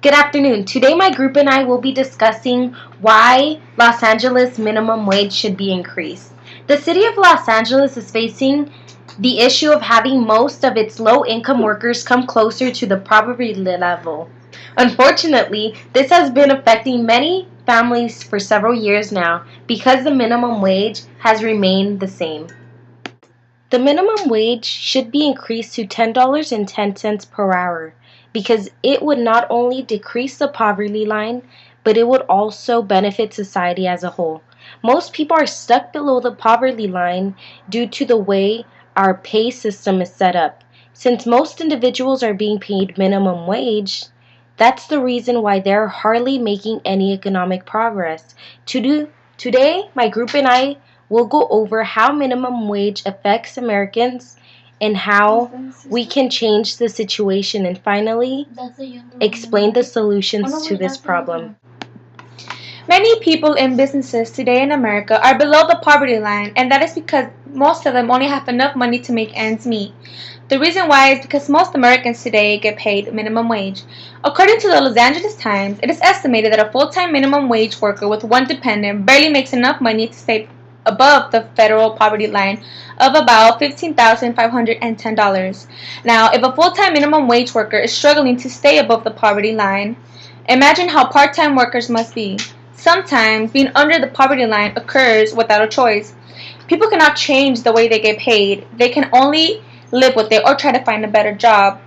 Good afternoon. Today my group and I will be discussing why Los Angeles minimum wage should be increased. The city of Los Angeles is facing the issue of having most of its low-income workers come closer to the poverty level. Unfortunately, this has been affecting many families for several years now because the minimum wage has remained the same. The minimum wage should be increased to $10.10 per hour because it would not only decrease the poverty line, but it would also benefit society as a whole. Most people are stuck below the poverty line due to the way our pay system is set up. Since most individuals are being paid minimum wage, that's the reason why they're hardly making any economic progress. Today, my group and I will go over how minimum wage affects Americans and how we can change the situation, and finally explain the solutions to this problem. Many people and businesses today in America are below the poverty line, and that is because most of them only have enough money to make ends meet. The reason why is because most Americans today get paid minimum wage. According to the Los Angeles Times, it is estimated that a full-time minimum wage worker with one dependent barely makes enough money to stay above the federal poverty line of about $15,510. Now, if a full-time minimum wage worker is struggling to stay above the poverty line, imagine how part-time workers must be. Sometimes being under the poverty line occurs without a choice. People cannot change the way they get paid. They can only live with it or try to find a better job.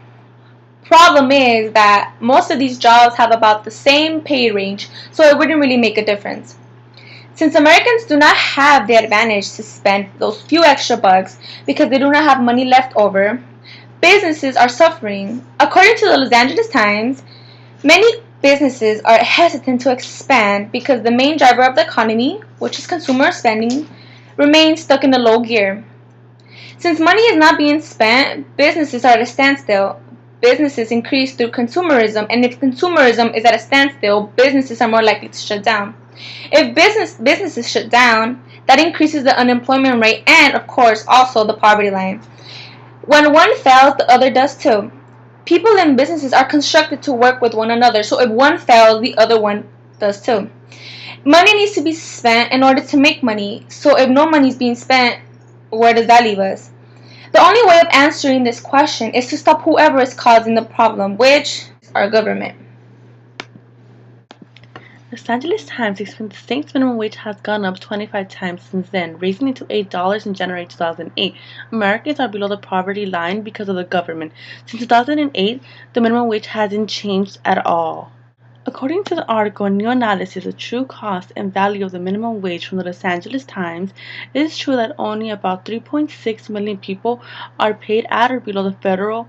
Problem is that most of these jobs have about the same pay range, so it wouldn't really make a difference. Since Americans do not have the advantage to spend those few extra bucks because they do not have money left over, businesses are suffering. According to the Los Angeles Times, many businesses are hesitant to expand because the main driver of the economy, which is consumer spending, remains stuck in the low gear. Since money is not being spent, businesses are at a standstill. Businesses increase through consumerism, and if consumerism is at a standstill, businesses are more likely to shut down. If businesses shut down, that increases the unemployment rate and, of course, also the poverty line. When one fails, the other does too. People and businesses are constructed to work with one another, so if one fails, the other one does too. Money needs to be spent in order to make money, so if no money is being spent, where does that leave us? The only way of answering this question is to stop whoever is causing the problem, which is our government. The Los Angeles Times explained the state's minimum wage has gone up 25 times since then, raising it to $8 in January 2008. Americans are below the poverty line because of the government. Since 2008, the minimum wage hasn't changed at all. According to the article, a new analysis of true cost and value of the minimum wage from the Los Angeles Times, it is true that only about 3.6 million people are paid at or below the federal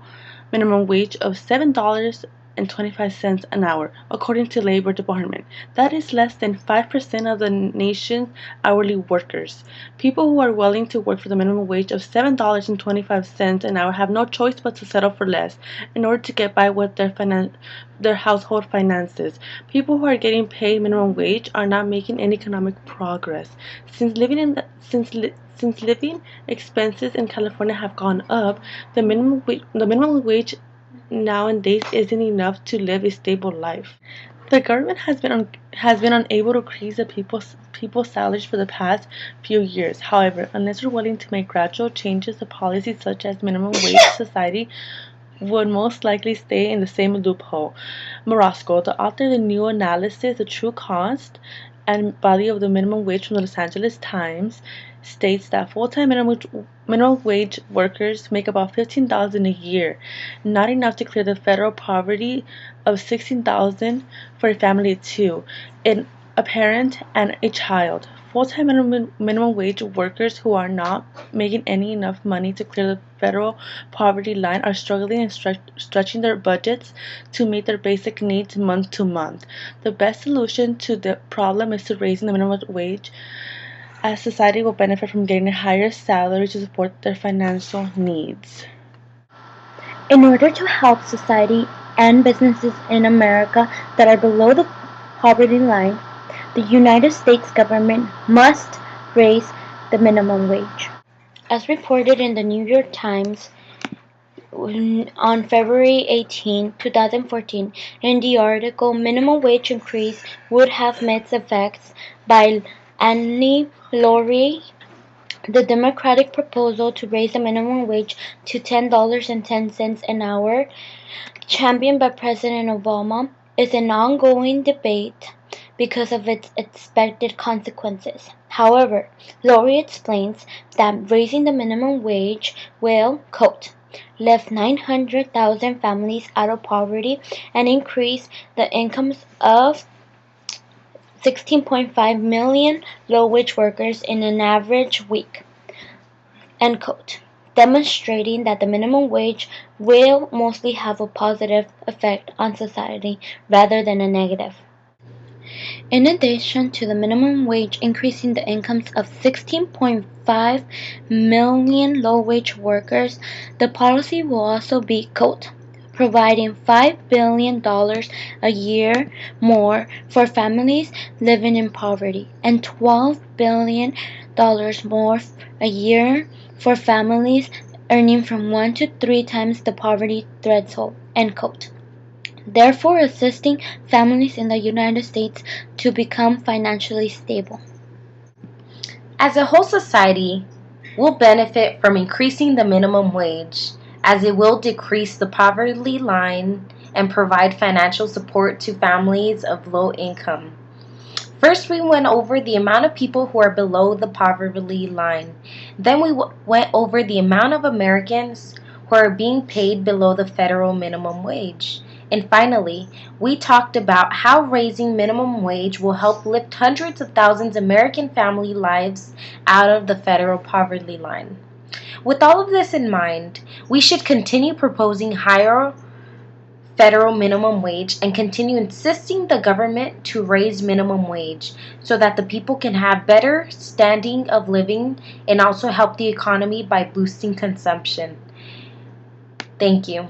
minimum wage of $7.25 an hour, according to the Labor Department. That is less than 5% of the nation's hourly workers. People who are willing to work for the minimum wage of $7.25 an hour have no choice but to settle for less in order to get by with their household finances. People who are getting paid minimum wage are not making any economic progress. Since living expenses in California have gone up, the minimum wage nowadays isn't enough to live a stable life. The government has been unable to increase the people's salaries for the past few years. However, unless we're willing to make gradual changes to policies such as minimum wage, society would most likely stay in the same loophole. Morosco, the author of the new analysis, The True Cost and Value of the Minimum Wage from the Los Angeles Times, states that full-time minimum wage workers make about $15,000 a year, not enough to clear the federal poverty of $16,000 for a family of two, a parent and a child. Full-time minimum wage workers who are not making enough money to clear the federal poverty line are struggling and stretching their budgets to meet their basic needs month to month. The best solution to the problem is to raising the minimum wage, as society will benefit from getting a higher salary to support their financial needs. In order to help society and businesses in America that are below the poverty line, the United States government must raise the minimum wage. As reported in the New York Times, on February 18, 2014. In the article, minimum wage increase would have mixed effects by Annie Laurie. The Democratic proposal to raise the minimum wage to $10.10 an hour, championed by President Obama, is an ongoing debate because of its expected consequences. However, Laurie explains that raising the minimum wage will, quote, lift 900,000 families out of poverty and increase the incomes of 16.5 million low-wage workers in an average week, end quote, demonstrating that the minimum wage will mostly have a positive effect on society rather than a negative. In addition to the minimum wage increasing the incomes of 16.5 million low-wage workers, the policy will also be, quote, providing $5 billion a year more for families living in poverty and $12 billion more a year for families earning from 1 to 3 times the poverty threshold, end quote, therefore assisting families in the United States to become financially stable. As a whole society, will benefit from increasing the minimum wage, as it will decrease the poverty line and provide financial support to families of low income. First, we went over the amount of people who are below the poverty line. Then we went over the amount of Americans who are being paid below the federal minimum wage. And finally, we talked about how raising minimum wage will help lift hundreds of thousands of American family lives out of the federal poverty line. With all of this in mind, we should continue proposing higher federal minimum wage and continue insisting the government to raise minimum wage so that the people can have better standing of living and also help the economy by boosting consumption. Thank you.